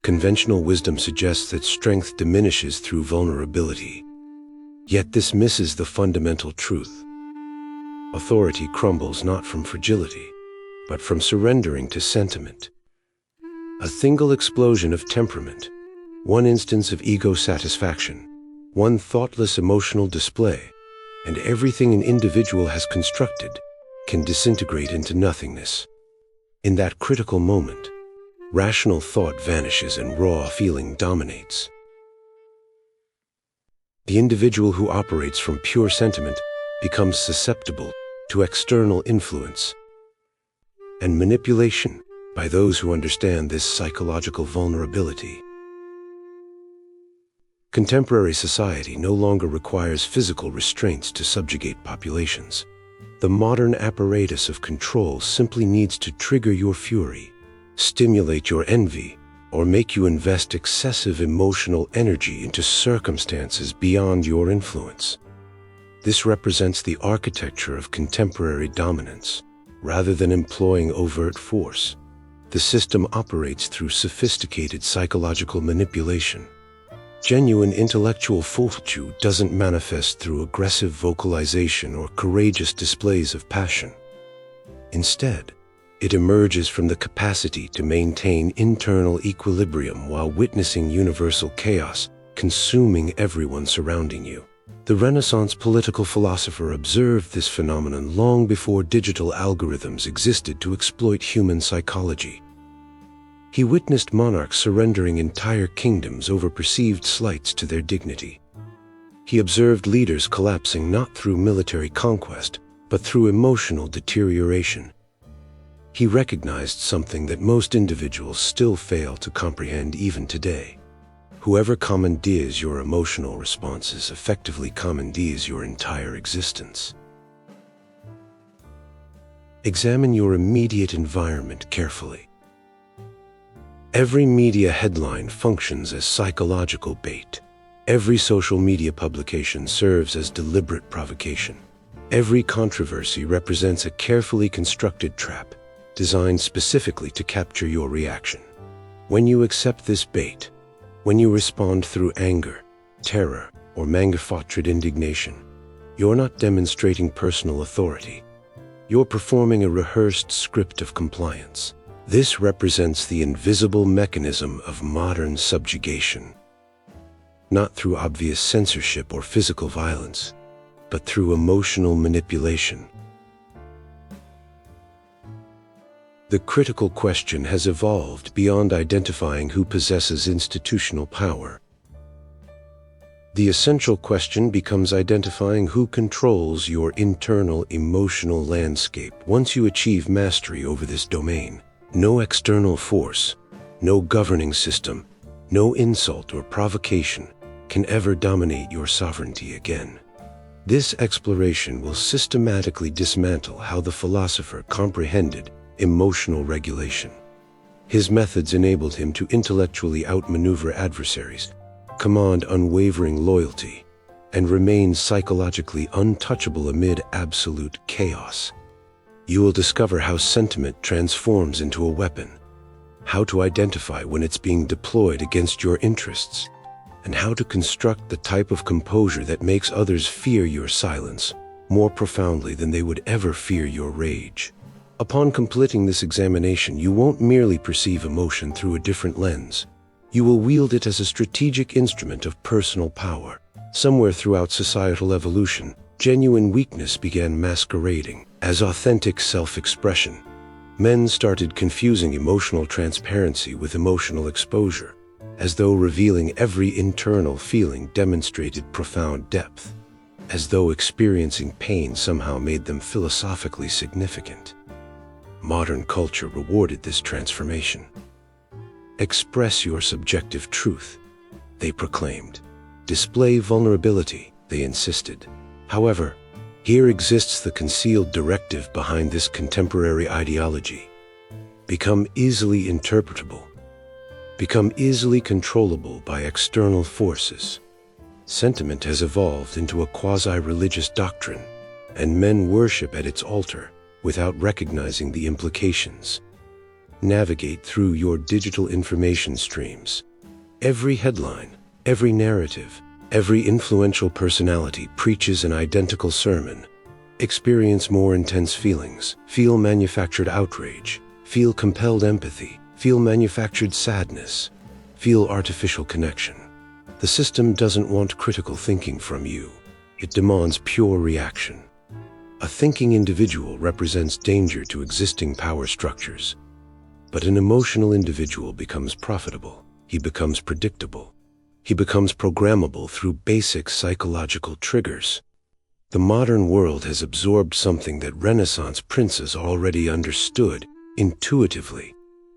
Conventional wisdom suggests that strength diminishes through vulnerability. Yet this misses the fundamental truth. Authority crumbles not from fragility, but from surrendering to sentiment. A single explosion of temperament, one instance of ego satisfaction, one thoughtless emotional display, and everything an individual has constructed can disintegrate into nothingness. In that critical moment, rational thought vanishes and raw feeling dominates. The individual who operates from pure sentiment becomes susceptible to external influence and manipulation by those who understand this psychological vulnerability. Contemporary society no longer requires physical restraints to subjugate populations. The modern apparatus of control simply needs to trigger your fury, stimulate your envy, or make you invest excessive emotional energy into circumstances beyond your influence. This represents the architecture of contemporary dominance. Rather than employing overt force, the system operates through sophisticated psychological manipulation. Genuine intellectual fortitude doesn't manifest through aggressive vocalization or courageous displays of passion. Instead, it emerges from the capacity to maintain internal equilibrium while witnessing universal chaos, consuming everyone surrounding you. The Renaissance political philosopher observed this phenomenon long before digital algorithms existed to exploit human psychology. He witnessed monarchs surrendering entire kingdoms over perceived slights to their dignity. He observed leaders collapsing not through military conquest, but through emotional deterioration. He recognized something that most individuals still fail to comprehend even today. Whoever commandeers your emotional responses effectively commandeers your entire existence. Examine your immediate environment carefully. Every media headline functions as psychological bait. Every social media publication serves as deliberate provocation. Every controversy represents a carefully constructed trap, designed specifically to capture your reaction. When you accept this bait, when you respond through anger, terror, or manufactured indignation, you're not demonstrating personal authority. You're performing a rehearsed script of compliance. This represents the invisible mechanism of modern subjugation. Not through obvious censorship or physical violence, but through emotional manipulation. The critical question has evolved beyond identifying who possesses institutional power. The essential question becomes identifying who controls your internal emotional landscape. Once you achieve mastery over this domain, no external force, no governing system, no insult or provocation can ever dominate your sovereignty again. This exploration will systematically dismantle how the philosopher comprehended emotional regulation. His methods enabled him to intellectually outmaneuver adversaries, command unwavering loyalty, and remain psychologically untouchable amid absolute chaos. You will discover how sentiment transforms into a weapon, how to identify when it's being deployed against your interests, and how to construct the type of composure that makes others fear your silence more profoundly than they would ever fear your rage. Upon completing this examination, you won't merely perceive emotion through a different lens. You will wield it as a strategic instrument of personal power. Somewhere throughout societal evolution, genuine weakness began masquerading as authentic self-expression. Men started confusing emotional transparency with emotional exposure, as though revealing every internal feeling demonstrated profound depth, as though experiencing pain somehow made them philosophically significant. Modern culture rewarded this transformation. Express your subjective truth, they proclaimed. Display vulnerability, they insisted. However, here exists the concealed directive behind this contemporary ideology. Become easily interpretable. Become easily controllable by external forces. Sentiment has evolved into a quasi-religious doctrine, and men worship at its altar without recognizing the implications. navigate through your digital information streams. Every headline, every narrative, every influential personality preaches an identical sermon. Experience more intense feelings, feel manufactured outrage, feel compelled empathy, feel manufactured sadness, feel artificial connection. The system doesn't want critical thinking from you. It demands pure reaction. A thinking individual represents danger to existing power structures. But an emotional individual becomes profitable. He becomes predictable. He becomes programmable through basic psychological triggers. The modern world has absorbed something that Renaissance princes already understood intuitively.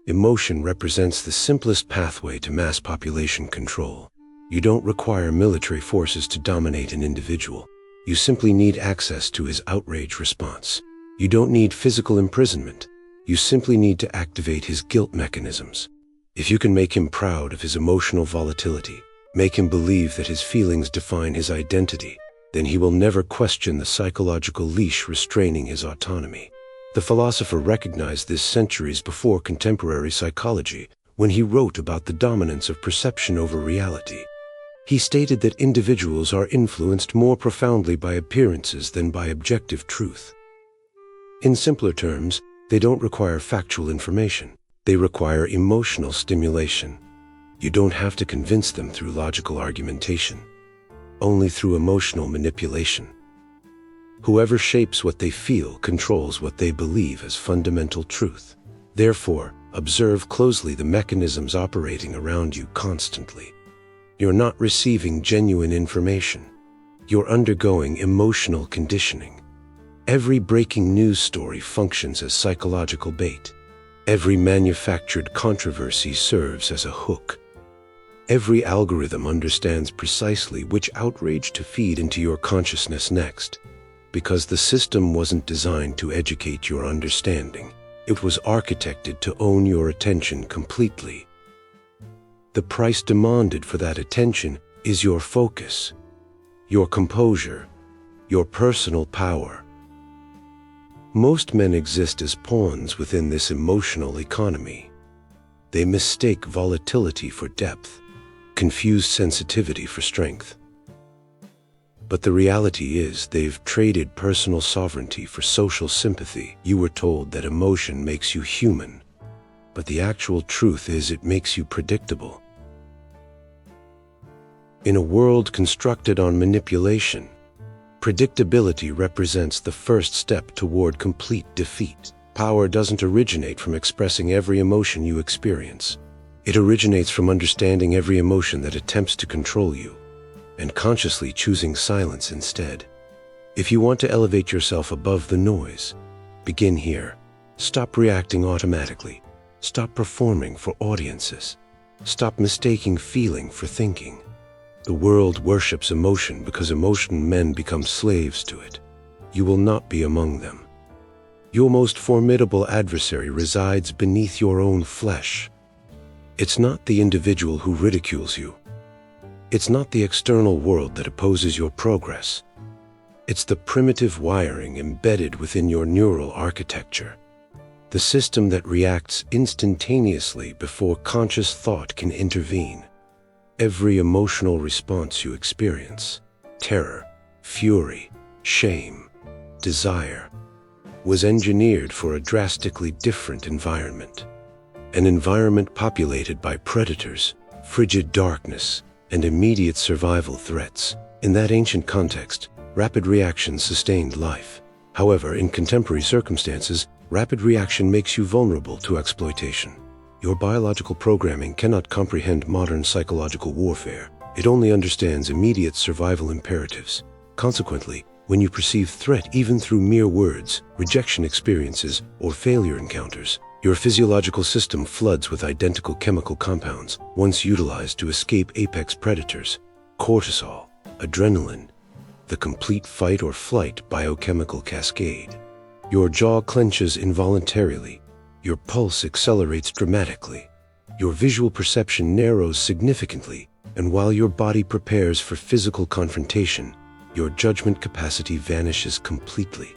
Emotion represents the simplest pathway to mass population control. You don't require military forces to dominate an individual. You simply need access to his outrage response. You don't need physical imprisonment. You simply need to activate his guilt mechanisms. If you can make him proud of his emotional volatility, make him believe that his feelings define his identity, then he will never question the psychological leash restraining his autonomy. The philosopher recognized this centuries before contemporary psychology when he wrote about the dominance of perception over reality. He stated that individuals are influenced more profoundly by appearances than by objective truth. In simpler terms, they don't require factual information. They require emotional stimulation. You don't have to convince them through logical argumentation, only through emotional manipulation. Whoever shapes what they feel controls what they believe as fundamental truth. Therefore, observe closely the mechanisms operating around you constantly. You're not receiving genuine information. You're undergoing emotional conditioning. Every breaking news story functions as psychological bait. Every manufactured controversy serves as a hook. Every algorithm understands precisely which outrage to feed into your consciousness next. Because the system wasn't designed to educate your understanding. It was architected to own your attention completely. The price demanded for that attention is your focus, your composure, your personal power. Most men exist as pawns within this emotional economy. They mistake volatility for depth, confuse sensitivity for strength. But the reality is they've traded personal sovereignty for social sympathy. You were told that emotion makes you human, but the actual truth is it makes you predictable. In a world constructed on manipulation, predictability represents the first step toward complete defeat. Power doesn't originate from expressing every emotion you experience. It originates from understanding every emotion that attempts to control you, and consciously choosing silence instead. If you want to elevate yourself above the noise, begin here. Stop reacting automatically. Stop performing for audiences. Stop mistaking feeling for thinking. The world worships emotion because emotion men become slaves to it. You will not be among them. Your most formidable adversary resides beneath your own flesh. It's not the individual who ridicules you. It's not the external world that opposes your progress. It's the primitive wiring embedded within your neural architecture. The system that reacts instantaneously before conscious thought can intervene. Every emotional response you experience, terror, fury, shame, desire, was engineered for a drastically different environment. An environment populated by predators, frigid darkness, and immediate survival threats. In that ancient context, rapid reaction sustained life. However, in contemporary circumstances, rapid reaction makes you vulnerable to exploitation. Your biological programming cannot comprehend modern psychological warfare. It only understands immediate survival imperatives. Consequently, when you perceive threat even through mere words, rejection experiences, or failure encounters, your physiological system floods with identical chemical compounds once utilized to escape apex predators: cortisol, adrenaline, the complete fight or flight biochemical cascade. Your jaw clenches involuntarily. Your pulse accelerates dramatically. Your visual perception narrows significantly, and while your body prepares for physical confrontation, your judgment capacity vanishes completely.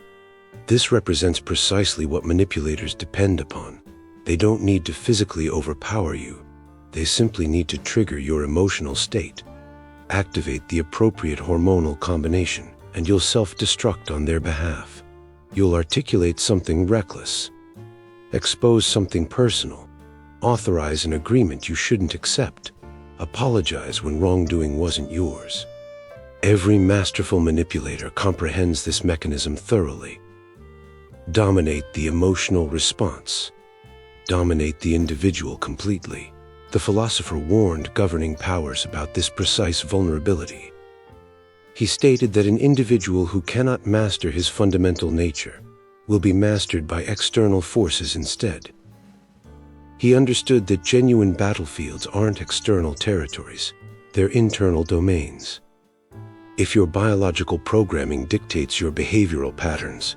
This represents precisely what manipulators depend upon. They don't need to physically overpower you. They simply need to trigger your emotional state. Activate the appropriate hormonal combination, and you'll self-destruct on their behalf. You'll articulate something reckless, expose something personal, authorize an agreement you shouldn't accept, apologize when wrongdoing wasn't yours. Every masterful manipulator comprehends this mechanism thoroughly. Dominate the emotional response. Dominate the individual completely. The philosopher warned governing powers about this precise vulnerability. He stated that an individual who cannot master his fundamental nature will be mastered by external forces instead. He understood that genuine battlefields aren't external territories, they're internal domains. If your biological programming dictates your behavioral patterns,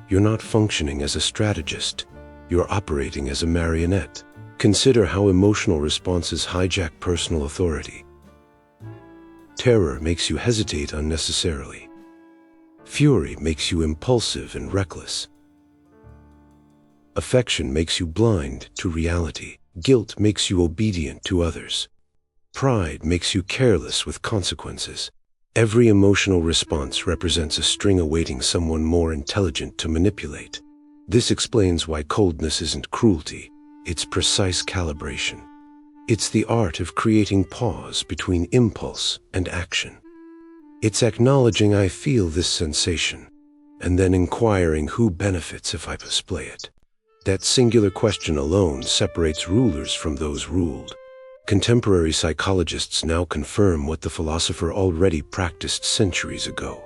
you're not functioning as a strategist, you're operating as a marionette. Consider how emotional responses hijack personal authority. Terror makes you hesitate unnecessarily. Fury makes you impulsive and reckless. Affection makes you blind to reality. Guilt makes you obedient to others. Pride makes you careless with consequences. Every emotional response represents a string awaiting someone more intelligent to manipulate. This explains why coldness isn't cruelty. It's precise calibration. It's the art of creating pause between impulse and action. It's acknowledging I feel this sensation, and then inquiring who benefits if I display it. That singular question alone separates rulers from those ruled. Contemporary psychologists now confirm what the philosopher already practiced centuries ago.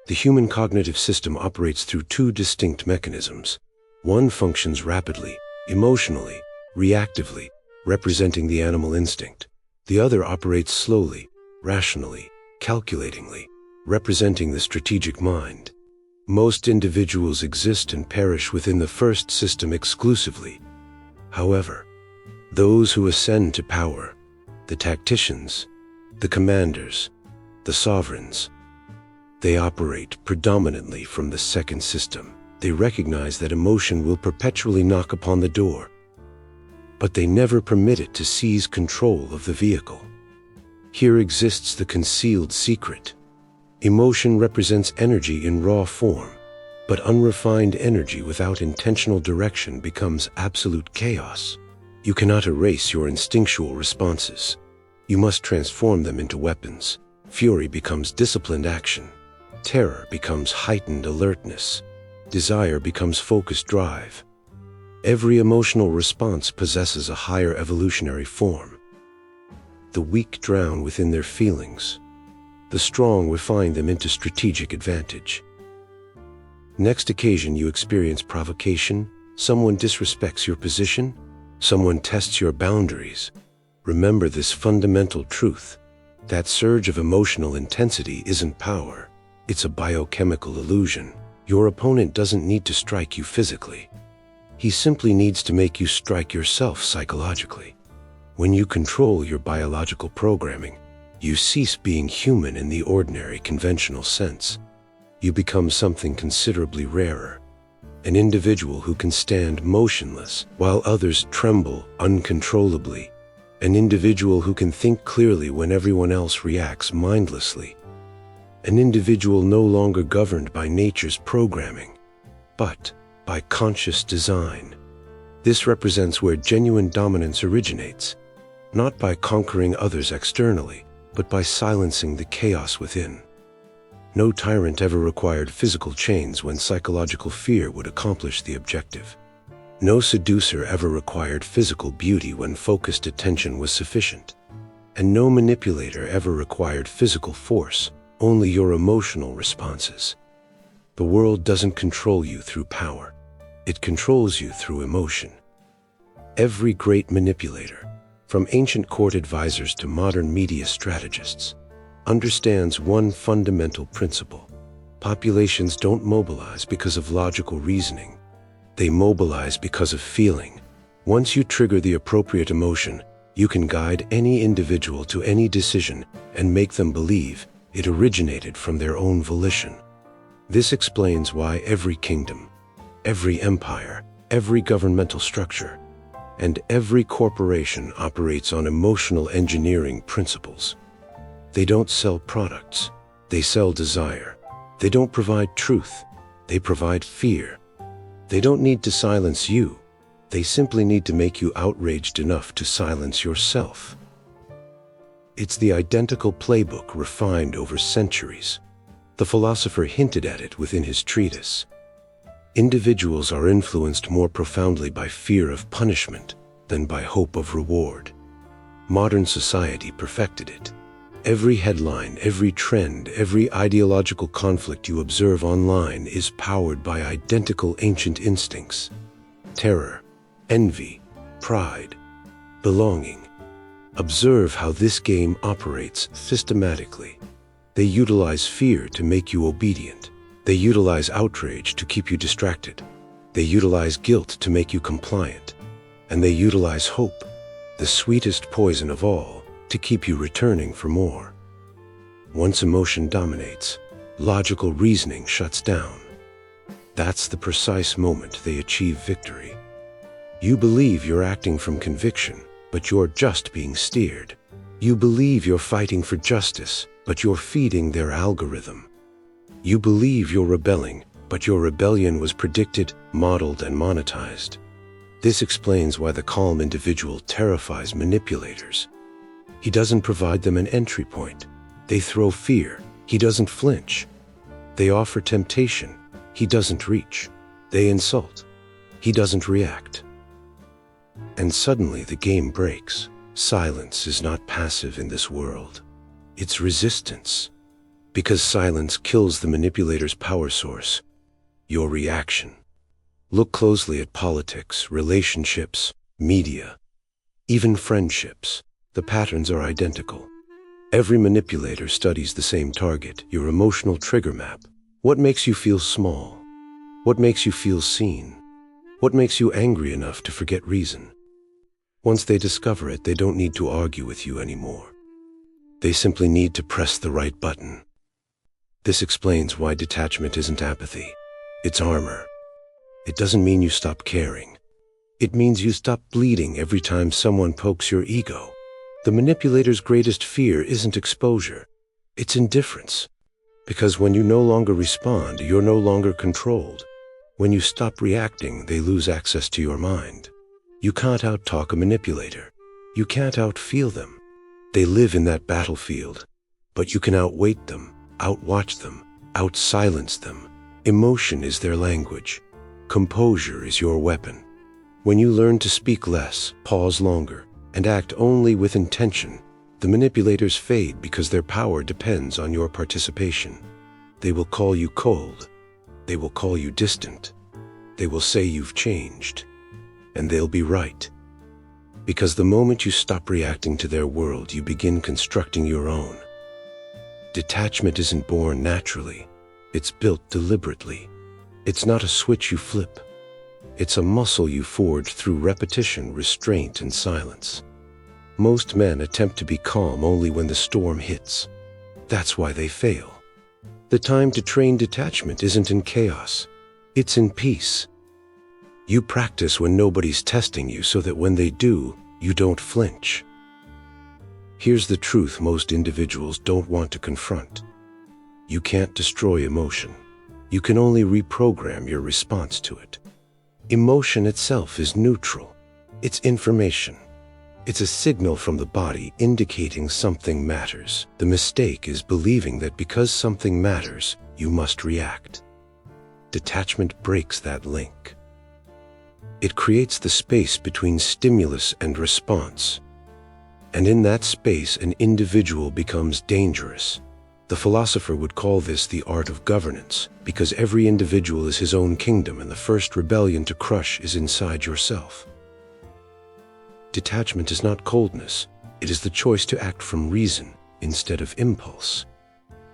The human cognitive system operates through two distinct mechanisms. One functions rapidly, emotionally, reactively, representing the animal instinct. The other operates slowly, rationally, calculatingly, representing the strategic mind. Most individuals exist and perish within the first system exclusively. However, those who ascend to power, the tacticians, the commanders, the sovereigns, they operate predominantly from the second system. They recognize that emotion will perpetually knock upon the door, but they never permit it to seize control of the vehicle. Here exists the concealed secret. Emotion represents energy in raw form, but unrefined energy without intentional direction becomes absolute chaos. You cannot erase your instinctual responses. You must transform them into weapons. Fury becomes disciplined action. Terror becomes heightened alertness. Desire becomes focused drive. Every emotional response possesses a higher evolutionary form. The weak drown within their feelings. The strong refine them into strategic advantage. Next occasion you experience provocation, someone disrespects your position, someone tests your boundaries, remember this fundamental truth. That surge of emotional intensity isn't power. It's a biochemical illusion. Your opponent doesn't need to strike you physically. He simply needs to make you strike yourself psychologically. When you control your biological programming, you cease being human in the ordinary conventional sense. You become something considerably rarer. An individual who can stand motionless while others tremble uncontrollably. An individual who can think clearly when everyone else reacts mindlessly. An individual no longer governed by nature's programming, but by conscious design. This represents where genuine dominance originates, not by conquering others externally, but by silencing the chaos within. No tyrant ever required physical chains when psychological fear would accomplish the objective. No seducer ever required physical beauty when focused attention was sufficient. And no manipulator ever required physical force, only your emotional responses. The world doesn't control you through power. It controls you through emotion. Every great manipulator, from ancient court advisors to modern media strategists, understands one fundamental principle. Populations don't mobilize because of logical reasoning. They mobilize because of feeling. Once you trigger the appropriate emotion, you can guide any individual to any decision and make them believe it originated from their own volition. This explains why every kingdom, every empire, every governmental structure, And every corporation operates on emotional engineering principles. They don't sell products, they sell desire. They don't provide truth, they provide fear. They don't need to silence you, they simply need to make you outraged enough to silence yourself. It's the identical playbook refined over centuries. The philosopher hinted at it within his treatise. Individuals are influenced more profoundly by fear of punishment than by hope of reward. Modern society perfected it. Every headline, every trend, every ideological conflict you observe online is powered by identical ancient instincts: terror, envy, pride, belonging. Observe how this game operates systematically. They utilize fear to make you obedient. They utilize outrage to keep you distracted. They utilize guilt to make you compliant. And they utilize hope, the sweetest poison of all, to keep you returning for more. Once emotion dominates, logical reasoning shuts down. That's the precise moment they achieve victory. You believe you're acting from conviction, but you're just being steered. You believe you're fighting for justice, but you're feeding their algorithm. You believe you're rebelling, but your rebellion was predicted, modeled, and monetized. This explains why the calm individual terrifies manipulators. He doesn't provide them an entry point. They throw fear. He doesn't flinch. They offer temptation. He doesn't reach. They insult. He doesn't react. And suddenly the game breaks. Silence is not passive in this world. It's resistance. Because silence kills the manipulator's power source, your reaction. Look closely at politics, relationships, media, even friendships. The patterns are identical. Every manipulator studies the same target, your emotional trigger map. What makes you feel small? What makes you feel seen? What makes you angry enough to forget reason? Once they discover it, they don't need to argue with you anymore. They simply need to press the right button. This explains why detachment isn't apathy. It's armor. It doesn't mean you stop caring. It means you stop bleeding every time someone pokes your ego. The manipulator's greatest fear isn't exposure. It's indifference. Because when you no longer respond, you're no longer controlled. When you stop reacting, they lose access to your mind. You can't out-talk a manipulator. You can't out-feel them. They live in that battlefield. But you can outweight them, outwatch them, out-silence them. Emotion is their language. Composure is your weapon. When you learn to speak less, pause longer, and act only with intention, the manipulators fade because their power depends on your participation. They will call you cold. They will call you distant. They will say you've changed. And they'll be right. Because the moment you stop reacting to their world, you begin constructing your own. Detachment isn't born naturally. It's built deliberately. It's not a switch you flip. It's a muscle you forge through repetition, restraint, and silence. Most men attempt to be calm only when the storm hits. That's why they fail. The time to train detachment isn't in chaos. It's in peace. You practice when nobody's testing you so that when they do, you don't flinch. Here's the truth most individuals don't want to confront. You can't destroy emotion. You can only reprogram your response to it. Emotion itself is neutral. It's information. It's a signal from the body indicating something matters. The mistake is believing that because something matters, you must react. Detachment breaks that link. It creates the space between stimulus and response. And in that space, an individual becomes dangerous. The philosopher would call this the art of governance, because every individual is his own kingdom, and the first rebellion to crush is inside yourself. Detachment is not coldness. It is the choice to act from reason instead of impulse.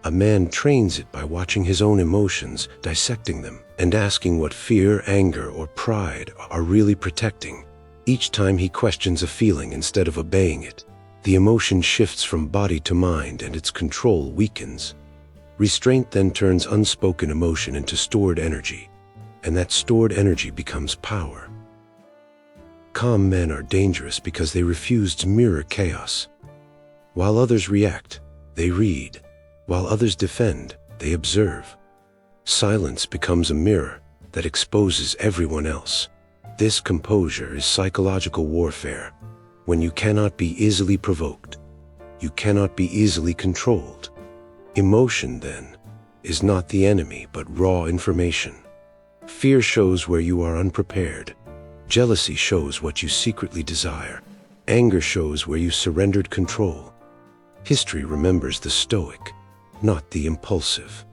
A man trains it by watching his own emotions, dissecting them, and asking what fear, anger, or pride are really protecting. Each time he questions a feeling instead of obeying it, the emotion shifts from body to mind and its control weakens. Restraint then turns unspoken emotion into stored energy, and that stored energy becomes power. Calm men are dangerous because they refuse to mirror chaos. While others react, they read. While others defend, they observe. Silence becomes a mirror that exposes everyone else. This composure is psychological warfare. When you cannot be easily provoked, you cannot be easily controlled. Emotion, then, is not the enemy but raw information. Fear shows where you are unprepared. Jealousy shows what you secretly desire. Anger shows where you surrendered control. History remembers the stoic, not the impulsive.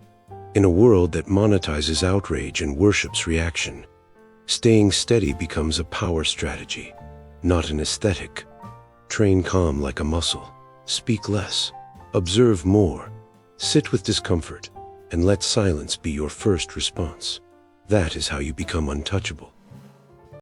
In a world that monetizes outrage and worships reaction, staying steady becomes a power strategy, not an aesthetic. Train calm like a muscle. Speak less. Observe more. Sit with discomfort, and let silence be your first response. That is how you become untouchable.